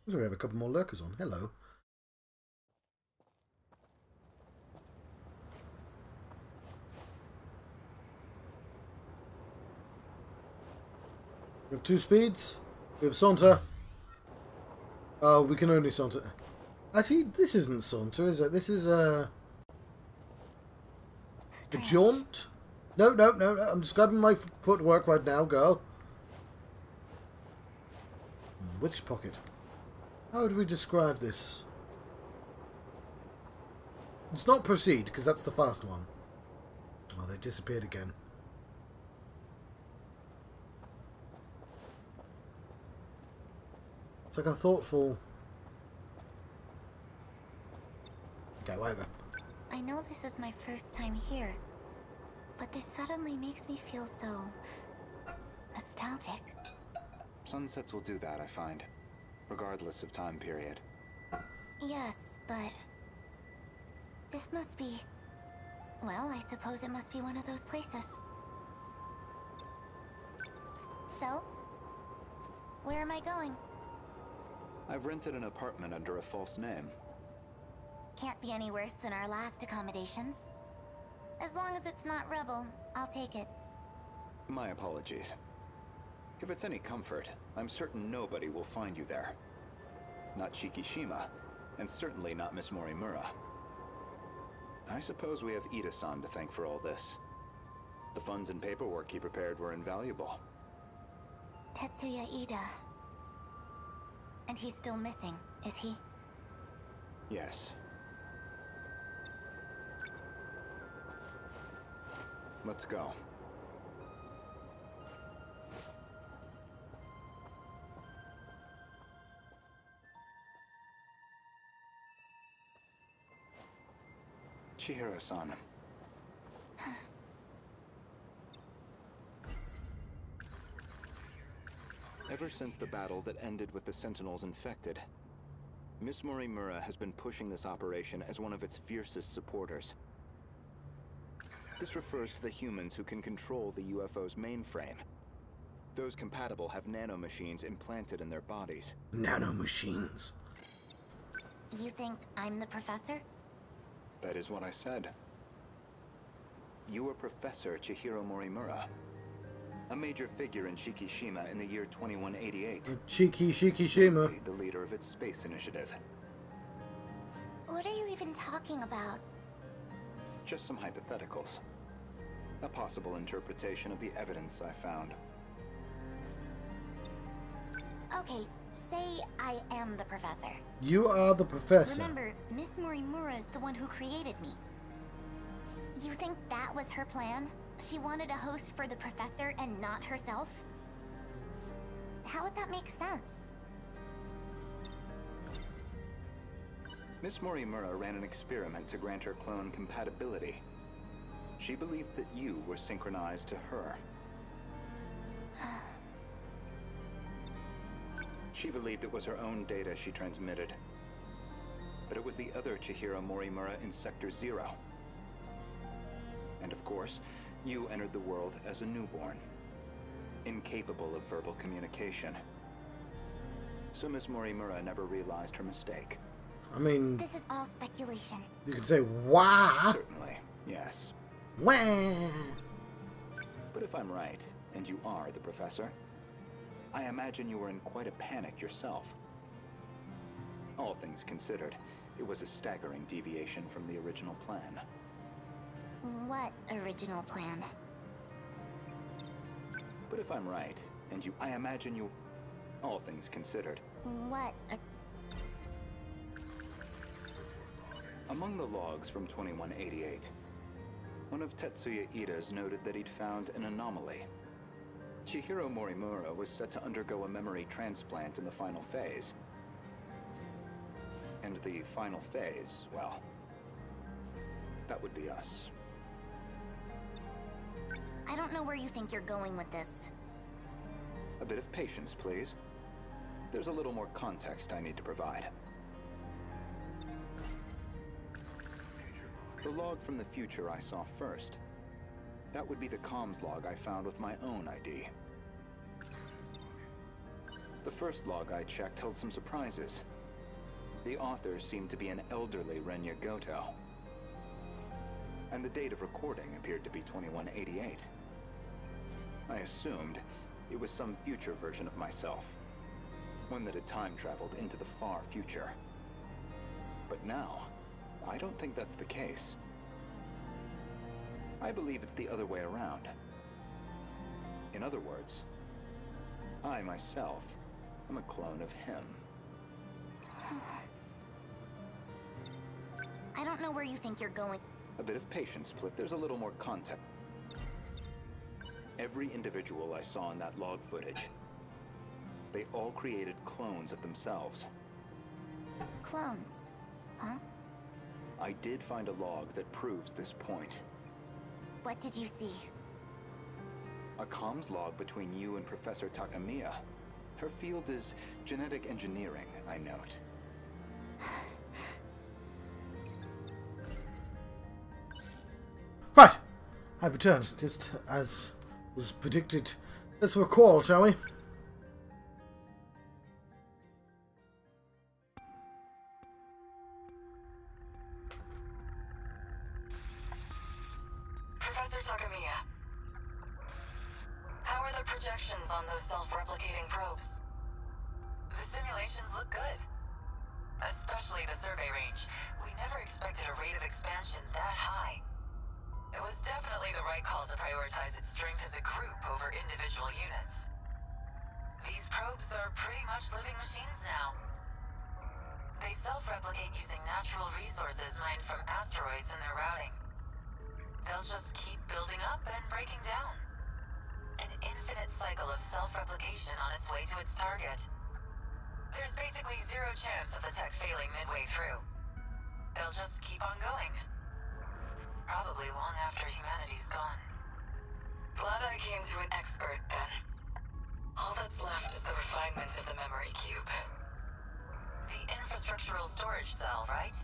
So we have a couple more lurkers on. Hello. We have 2 speeds. We have saunter. Oh, we can only saunter. Actually, this isn't saunter, is it? This is a jaunt. No, no, no. I'm just grabbing my footwork right now, girl. Which pocket? How would we describe this? It's not proceed, because that's the fast one. Oh, they disappeared again. It's like a thoughtful... Okay, whatever. I know this is my first time here, but this suddenly makes me feel so... nostalgic. Sunsets will do that, I find, regardless of time period. Yes, but... this must be... well, I suppose it must be one of those places. So? Where am I going? I've rented an apartment under a false name. Can't be any worse than our last accommodations. As long as it's not Rebel, I'll take it. My apologies. If it's any comfort, I'm certain nobody will find you there. Not Shikishima, and certainly not Miss Morimura. I suppose we have Ida-san to thank for all this. The funds and paperwork he prepared were invaluable. Tetsuya Ida. And he's still missing, is he? Yes. Let's go. Chihiro-san. Ever since the battle that ended with the Sentinels infected, Miss Morimura has been pushing this operation as one of its fiercest supporters. This refers to the humans who can control the UFO's mainframe. Those compatible have nanomachines implanted in their bodies. Nanomachines. You think I'm the professor? That is what I said. You are Professor Chihiro Morimura, a major figure in Shikishima in the year 2188. Cheeky Shikishima. The leader of its space initiative. What are you even talking about? Just some hypotheticals. A possible interpretation of the evidence I found. Okay, say I am the professor. You are the professor. Remember, Miss Morimura is the one who created me. You think that was her plan? She wanted a host for the professor and not herself? How would that make sense? Miss Morimura ran an experiment to grant her clone compatibility. She believed that you were synchronized to her. She believed it was her own data she transmitted. But it was the other Chihiro Morimura in Sector 0. And of course, you entered the world as a newborn, incapable of verbal communication. So Miss Morimura never realized her mistake. I mean... this is all speculation. You could say, wah! Certainly, yes. Wah! But if I'm right, and you are the professor, I imagine you were in quite a panic yourself. All things considered, it was a staggering deviation from the original plan. What original plan? But if I'm right, and I imagine you... all things considered. What? Among the logs from 2188, one of Tetsuya Ida's noted that he'd found an anomaly. Chihiro Morimura was set to undergo a memory transplant in the final phase. And the final phase, well, that would be us. I don't know where you think you're going with this. A bit of patience, please. There's a little more context I need to provide. The log from the future I saw first. That would be the comms log I found with my own ID. The first log I checked held some surprises. The author seemed to be an elderly Renya Gouto. And the date of recording appeared to be 2188. I assumed it was some future version of myself. One that had time traveled into the far future. But now, I don't think that's the case. I believe it's the other way around. In other words, I myself am a clone of him. I don't know where you think you're going. A bit of patience, Split. There's a little more context. Every individual I saw in that log footage, they all created clones of themselves. Clones? Huh? I did find a log that proves this point. What did you see? A comms log between you and Professor Takamiya. Her field is genetic engineering, I note. Right, I've returned, just as was predicted. Let's have a call, shall we? Professor Takamiya, how are the projections on those self-replicating probes? The simulations look good. Especially the survey range. We never expected a rate of expansion that high. It was definitely the right call to prioritize its strength as a group over individual units. These probes are pretty much living machines now. They self-replicate using natural resources mined from asteroids in their routing. They'll just keep building up and breaking down. An infinite cycle of self-replication on its way to its target. There's basically zero chance of the tech failing midway through. They'll just keep on going. Probably long after humanity's gone. Glad I came to an expert then. All that's left is the refinement of the memory cube. The infrastructural storage cell, right?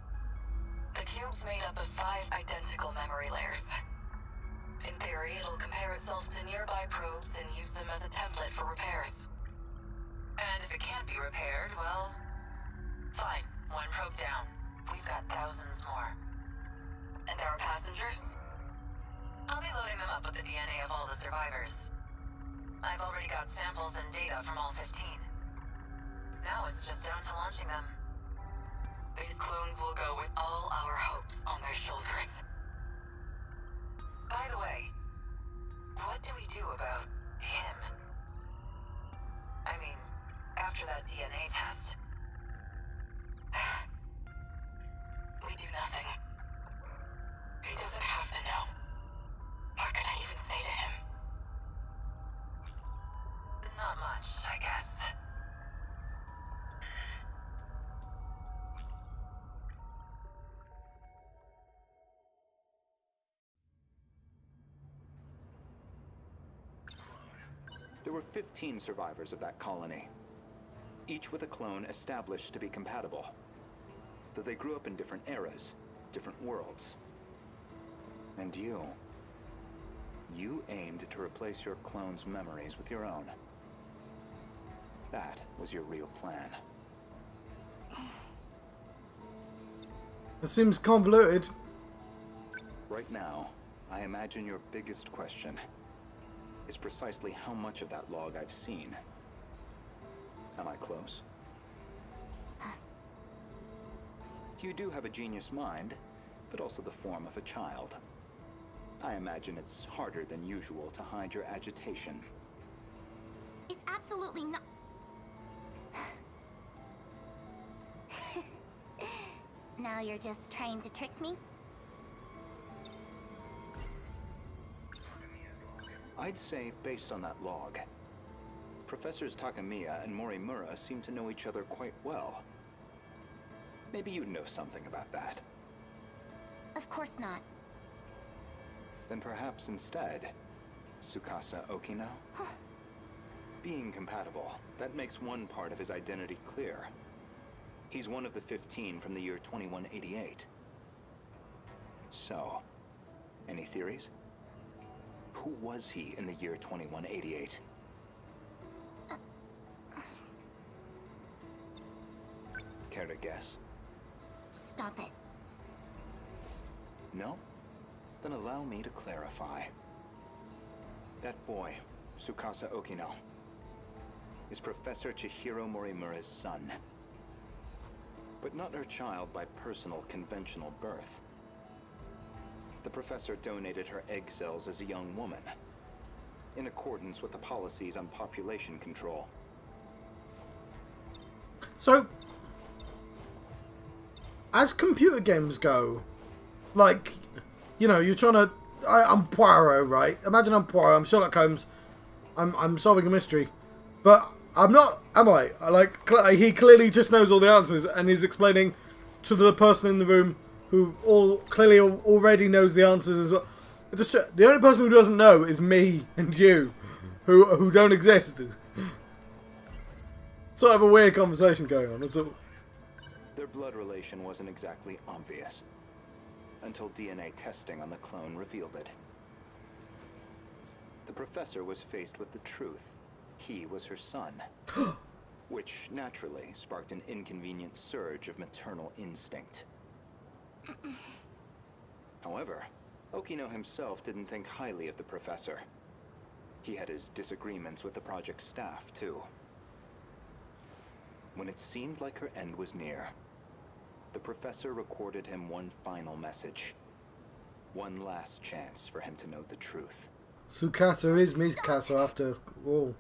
The cube's made up of 5 identical memory layers. In theory, it'll compare itself to nearby probes and use them as a template for repairs. And if it can't be repaired, well... fine, 1 probe down. We've got thousands more. And our passengers? I'll be loading them up with the DNA of all the survivors. I've already got samples and data from all 15. Now it's just down to launching them. These clones will go with all our hopes on their shoulders. By the way, what do we do about him? I mean, after that DNA test. We do nothing. He doesn't have to know. What could I even say to him? Not much, I guess. There were 15 survivors of that colony, each with a clone established to be compatible. Though they grew up in different eras, different worlds. And you aimed to replace your clone's memories with your own. That was your real plan. It seems convoluted. Right now, I imagine your biggest question is precisely how much of that log I've seen. Am I close? You do have a genius mind, but also the form of a child. I imagine it's harder than usual to hide your agitation. It's absolutely not. Now you're just trying to trick me? I'd say, based on that log, Professors Takamiya and Morimura seem to know each other quite well. Maybe you know something about that. Of course not. Then perhaps instead, Tsukasa Okino? Being compatible, that makes one part of his identity clear. He's one of the 15 from the year 2188. So, any theories? Who was he in the year 2188? Care to guess? Stop it. No? Then allow me to clarify. That boy, Tsukasa Okino, is Professor Chihiro Morimura's son. But not her child by personal, conventional birth. The professor donated her egg cells as a young woman, in accordance with the policies on population control. So, as computer games go, like, you know, you're trying to... I'm Poirot, right? Imagine I'm Poirot, I'm Sherlock Holmes, I'm solving a mystery. But I'm not, am I? Like, he clearly just knows all the answers, and he's explaining to the person in the room who clearly already knows the answers as well. Just, the only person who doesn't know is me and you, who don't exist. Sort of a weird conversation going on, that's all. Their blood relation wasn't exactly obvious, until DNA testing on the clone revealed it. The professor was faced with the truth. He was her son, which naturally sparked an inconvenient surge of maternal instinct. However, Okino himself didn't think highly of the professor. He had his disagreements with the project staff, too. When it seemed like her end was near, the professor recorded him one final message. One last chance for him to know the truth. Tsukasa is Mizukasa after all.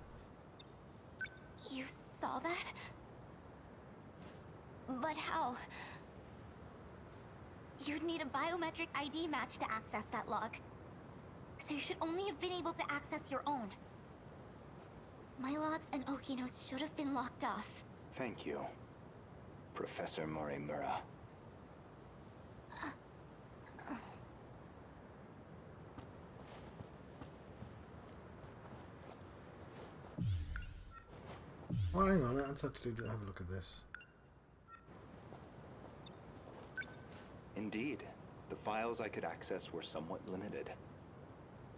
You saw that? But how? You'd need a biometric ID match to access that log. So you should only have been able to access your own. My logs and Okino's should have been locked off. Thank you, Professor Morimura. Oh, hang on, let's actually have a look at this. Indeed, the files I could access were somewhat limited.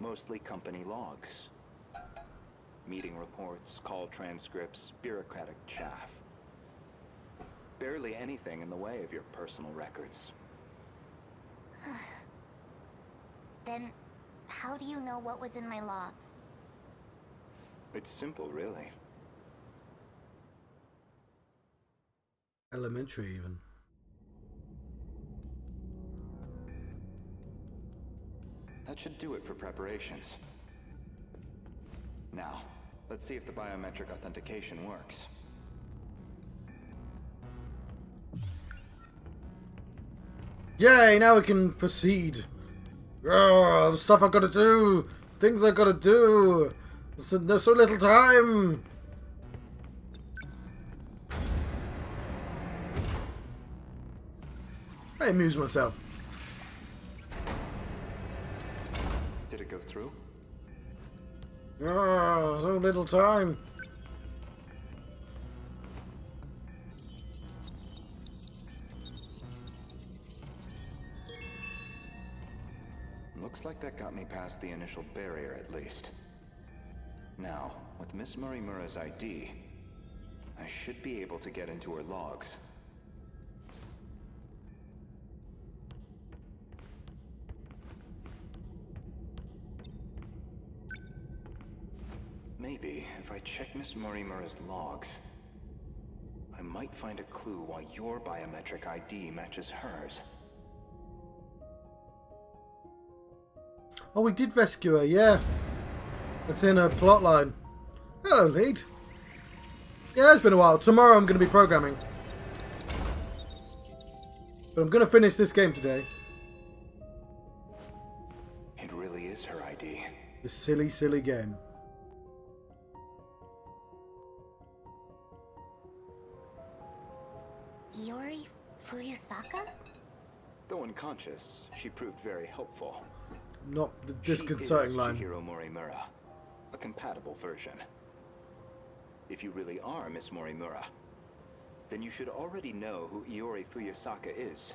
Mostly company logs. Meeting reports, call transcripts, bureaucratic chaff. Barely anything in the way of your personal records. Then, how do you know what was in my logs? It's simple, really. Elementary, even. That should do it for preparations. Now, let's see if the biometric authentication works. Yay, now we can proceed. Oh, the stuff I've got to do. Things I've got to do. There's so little time. I amuse myself. Did it go through? Oh, so little time. Looks like that got me past the initial barrier, at least. Now, with Miss Morimura's ID, I should be able to get into her logs. Maybe, if I check Miss Morimura's logs, I might find a clue why your biometric ID matches hers. Oh, we did rescue her, yeah. It's in her plotline. Hello, lead. Yeah, it's been a while. Tomorrow I'm going to be programming. But I'm going to finish this game today. It really is her ID. This silly, silly game. Iori Fuyusaka? Though unconscious, she proved very helpful. Not the disconcerting She is line. Chihiro Morimura, a compatible version. If you really are Miss Morimura, then you should already know who Iori Fuyusaka is.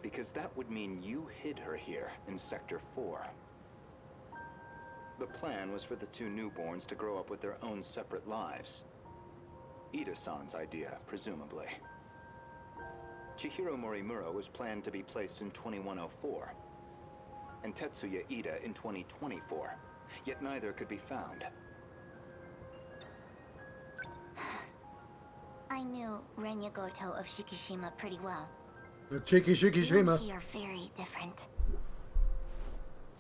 Because that would mean you hid her here in Sector 4. The plan was for the two newborns to grow up with their own separate lives. Ida-san's idea, presumably. Chihiro Morimura was planned to be placed in 2104, and Tetsuya Ida in 2024, yet neither could be found. I knew Renya Gouto of Shikishima pretty well. The cheeky Shikishima. You are very different.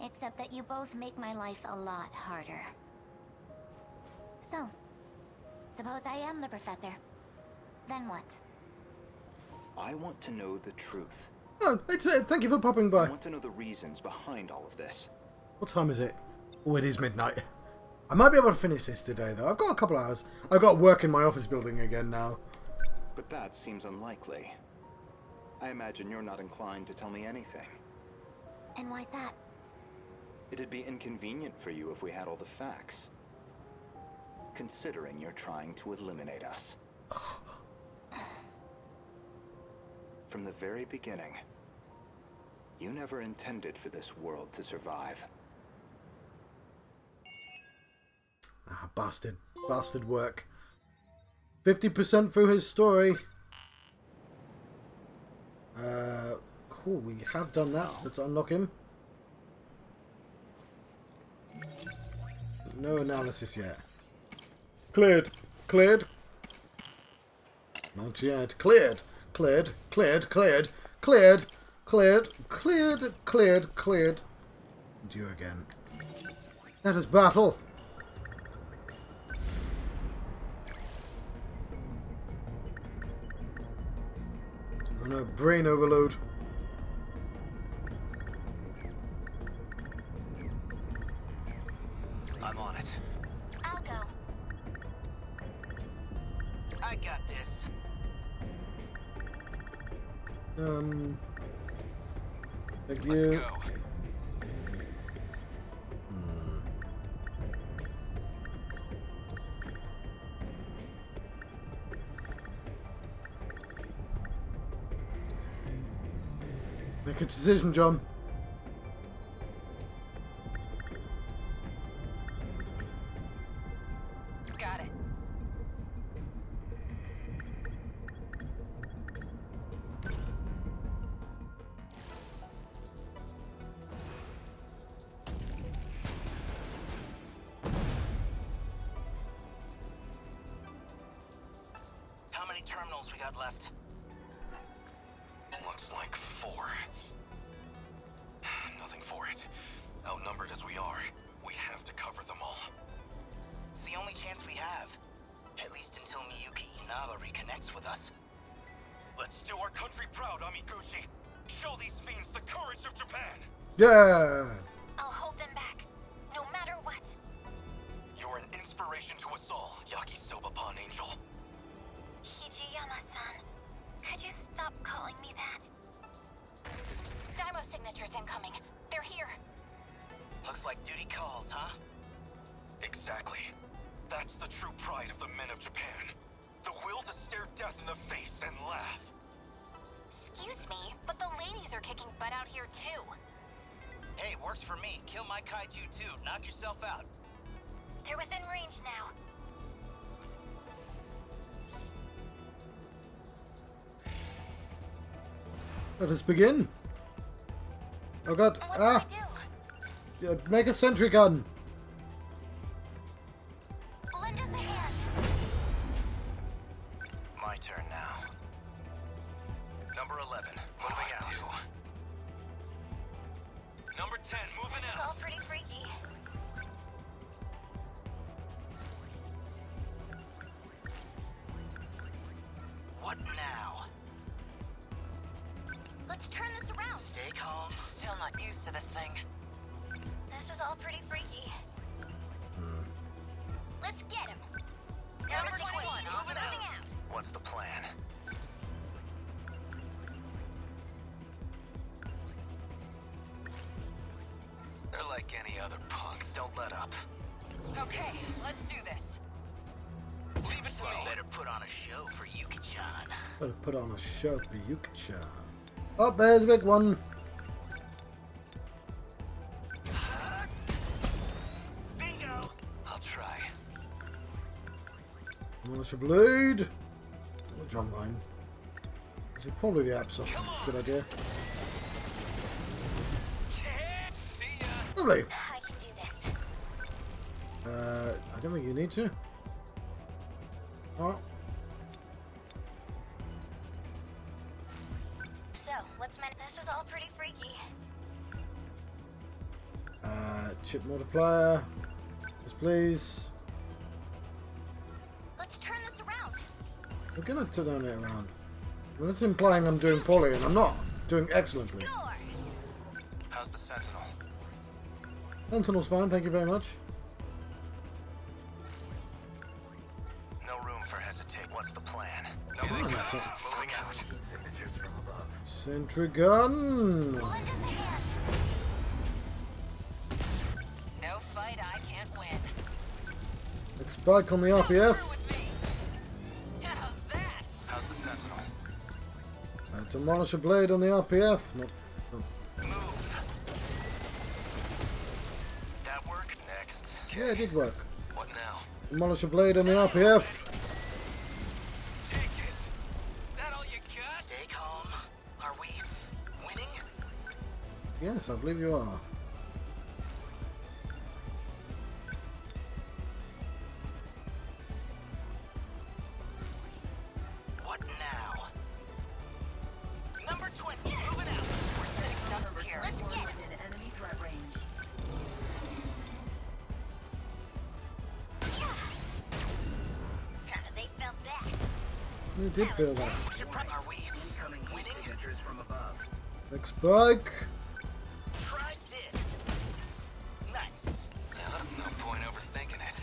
Except that you both make my life a lot harder. So, suppose I am the professor. Then what? I want to know the truth. Oh, it's it. Thank you for popping by. I want to know the reasons behind all of this. What time is it? Oh, it is midnight. I might be able to finish this today, though. I've got a couple hours. I've got to work in my office building again now. But that seems unlikely. I imagine you're not inclined to tell me anything. And why's that? It'd be inconvenient for you if we had all the facts. Considering you're trying to eliminate us. From the very beginning, you never intended for this world to survive. Ah, bastard. Bastard work. 50% through his story. Cool, we have done that. Let's unlock him. No analysis yet. Cleared. Cleared. Not yet. Cleared. Cleared. Cleared. Cleared. Cleared. Cleared. Cleared. Cleared. Cleared. And you again. Let us battle. Oh no, brain overload. I'm on it. I'll go. I got this. Thank you. Let's go. Make a decision, John. Got it. How many terminals we got left? Looks like 4. Nothing for it. Outnumbered as we are, we have to cover them all. It's the only chance we have. At least until Miyuki Inaba reconnects with us. Let's do our country proud, Amiguchi. Show these fiends the courage of Japan. Yeah. I'll hold them back, no matter what. You're an inspiration to us all, Yakisoba-pan Angel. Hijiyama-san, could you stop calling me that? Daimo signatures incoming. They're here. Looks like duty calls, huh? Exactly. That's the true pride of the men of Japan. The will to stare death in the face and laugh. Excuse me, but the ladies are kicking butt out here too. Hey, works for me. Kill my kaiju too. Knock yourself out. They're within range now. Let us begin. Oh god. What Ah! do I Yeah, make a sentry gun. do? Lend us a hand. My turn now. Number 11, moving out. Number 10, moving This is out. all pretty freaky. What now? Let's turn this around. Stay calm. Still not used to this thing. This is all pretty freaky. Let's get him. Number 21, moving out. What's the plan? They're like any other punks. Don't let up. Okay, let's do this. Leave it to me. Better put on a show for Yuki-chan. Better put on a show for Yuki-chan. Oh, there's a big one. Bingo! I'll try. Militia blade. Oh, John mine. Actually, probably the abscess. Good idea. Lovely. I can do this. I don't think you need to. Oh. So, let's manage. This is all pretty freaky. Chip multiplier. Yes, please. Let's turn this around. We're gonna turn it around. Well, that's implying I'm doing poorly, and I'm not doing excellently. Score. How's the Sentinel? Sentinel's fine, thank you very much. No room for hesitate. What's the plan? No, Oh, moving so- out. Signatures from above. Sentry gun. No fight I can't win. Spike on the RPF. Through with me. How's that? How's the Sentinel? Demolish a blade on the RPF. No. Move. That work? Next. Yeah, it did work. What now? Demolish a blade on the RPF. Take it. That all you got? Stay calm. Are we winning? Yes, I believe you are. What now? Number 20, moving out. We're sitting ducks here. Let's get it. Within enemy threat range. They felt that. You did feel that. Are we winning? Signatures from above. Next spike. Try this. Nice. Yeah, no point overthinking it.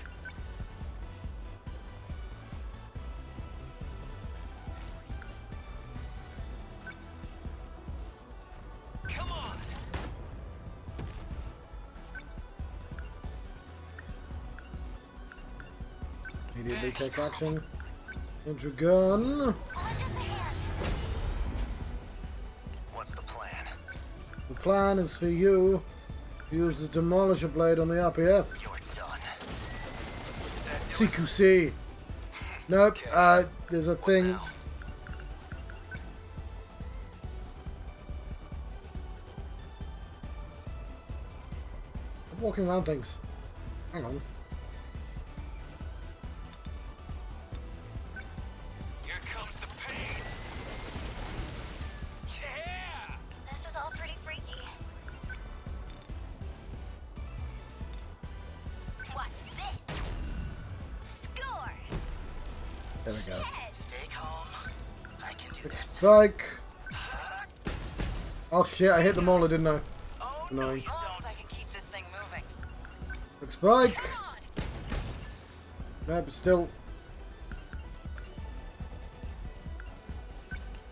Come on. Immediately take action. Sentry gun. What's the plan? The plan is for you to use the demolisher blade on the RPF. You're done. CQC. Nope. There's a thing. Now? I'm walking around things. Hang on. Here comes the pain. Yeah. This is all pretty freaky. Watch this. Score. There we go. Yes. Stay calm. I can do this. Spike. Oh shit! I hit the mauler, didn't I? Oh No. no, you As long as don't. I can keep this thing moving. Next spike. Come on. Nope. Still.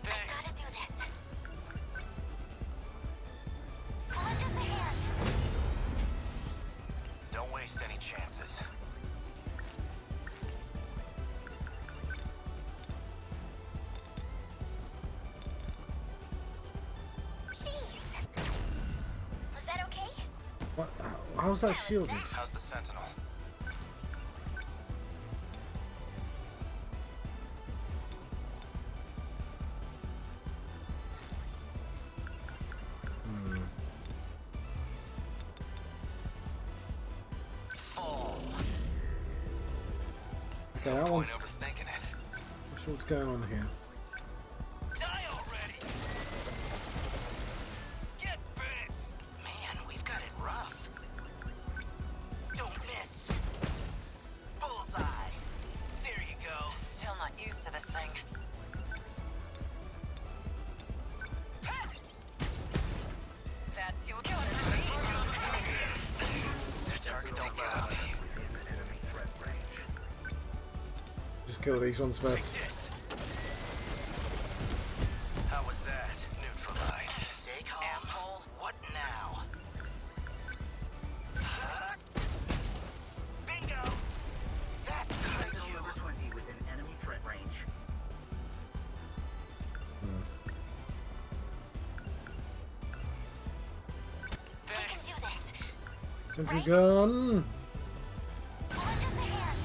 Thanks. Gotta do this. Lend us a hand. Don't waste any chances. Jeez. Was that okay? What? How's that shielded? How's the Sentinel? Fall. Okay, that one. Point overthinking it. Not sure what's going on here. Die already! Get bent! Man, we've got it rough. Don't miss. Bullseye. There you go. Still not used to this thing. Ha! That do a good. Target don't get out. Within enemy threat range. Just kill these ones first. This. How was that? Neutralized. Stay calm. Asshole. What now? Bingo! That's Signal you. number 20 within enemy threat range. We can Thanks. do this. Sentry gun. Lend us a hand.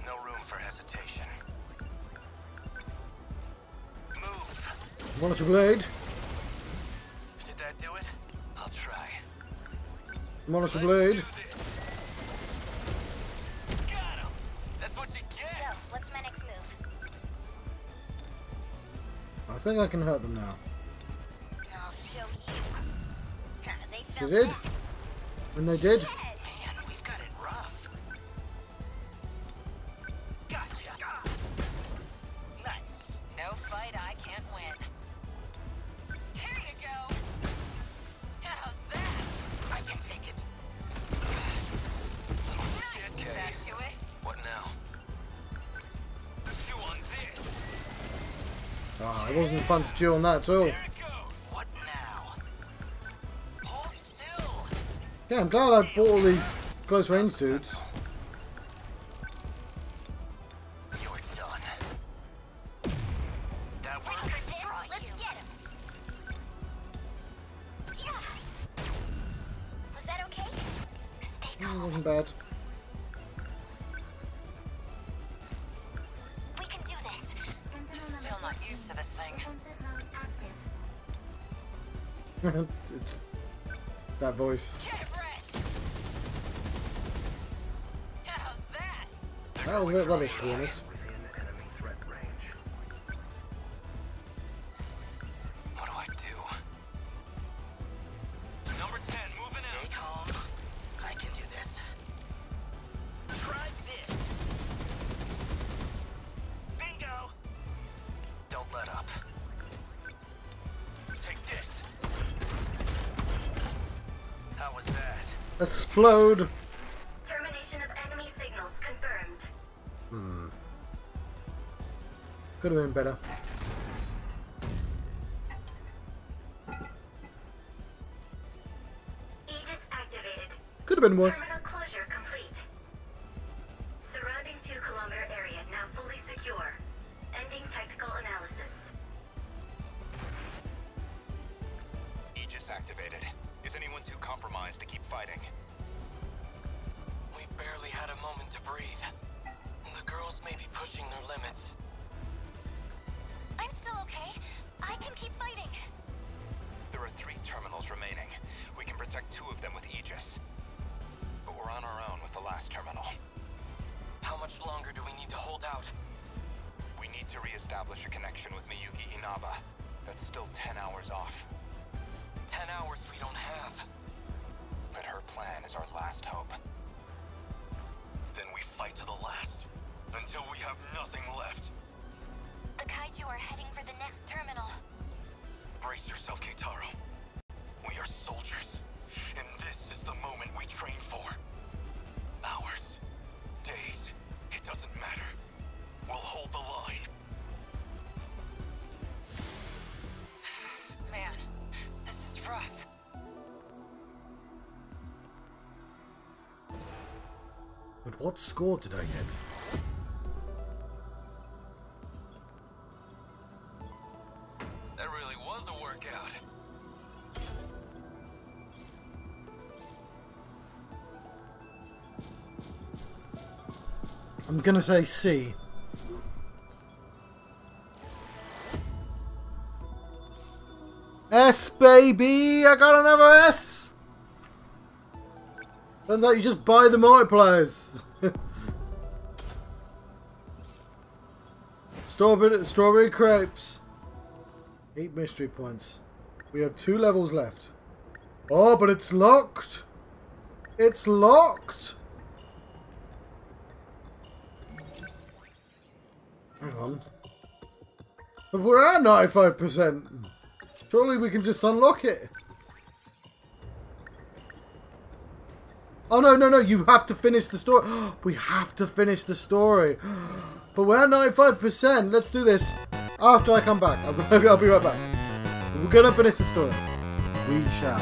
No room for hesitation. Demolish your blade. Did that do it? I'll try. Demolish your blade. Got him! That's what you get! So, what's my next move? I think I can hurt them now. I'll show you. They They felt did. that. And they did. Yes. Man, we've got it rough. Gotcha! Nice. No fight I can't win. Here you go. How's that? I can take it. Nice. Okay. Back to it. What now? Chew on this. Ah, it wasn't fun to chew on that at all. There it goes. What now? Hold still. Yeah, I'm glad I bought all these close range dudes. You're done. That Ready was for this? Let's get him. Yeah. Was that okay? Stay It calm. wasn't bad. We can do this. Sentinel Still not used to this thing. Defensive mode active. It's that voice. Get rest. How's that? That was a bit rubbish, to be honest. What do I do? Number 10, moving out. Stay calm. I can do this. Try this. Bingo. Don't let up. Take this. How was that? Explode! Termination of enemy signals confirmed. Could have been better. Aegis activated. Could have been worse. Terminal closure complete. Surrounding 2-kilometer area now fully secure. Ending tactical analysis. Aegis activated. Is anyone too compromised to keep fighting? We barely had a moment to breathe. The girls may be pushing their limits. I'm still okay. I can keep fighting. There are 3 terminals remaining. We can protect 2 of them with Aegis. But we're on our own with the last terminal. How much longer do we need to hold out? We need to re-establish a connection with Miyuki Inaba. That's still 10 hours off. 10 hours we don't have. But her plan is our last hope. Then we fight to the last. Until we have nothing left. The kaiju are heading for the next terminal. Brace yourself, Keitaro. We are soldiers. And this is the moment we train for. Hours. Days. It doesn't matter. We'll hold the line. Man, this is rough. But what score did I get? That really was a workout. I'm gonna say C. S, baby! I got another S! Turns out you just buy the multipliers. Strawberry crepes. 8 mystery points. We have 2 levels left. Oh, but it's locked! It's locked! Hang on. But we're at 95%. Surely we can just unlock it. Oh, no. You have to finish the story. We have to finish the story. But we're at 95%. Let's do this after I come back. I'll be right back. We're going to finish the story. We shall.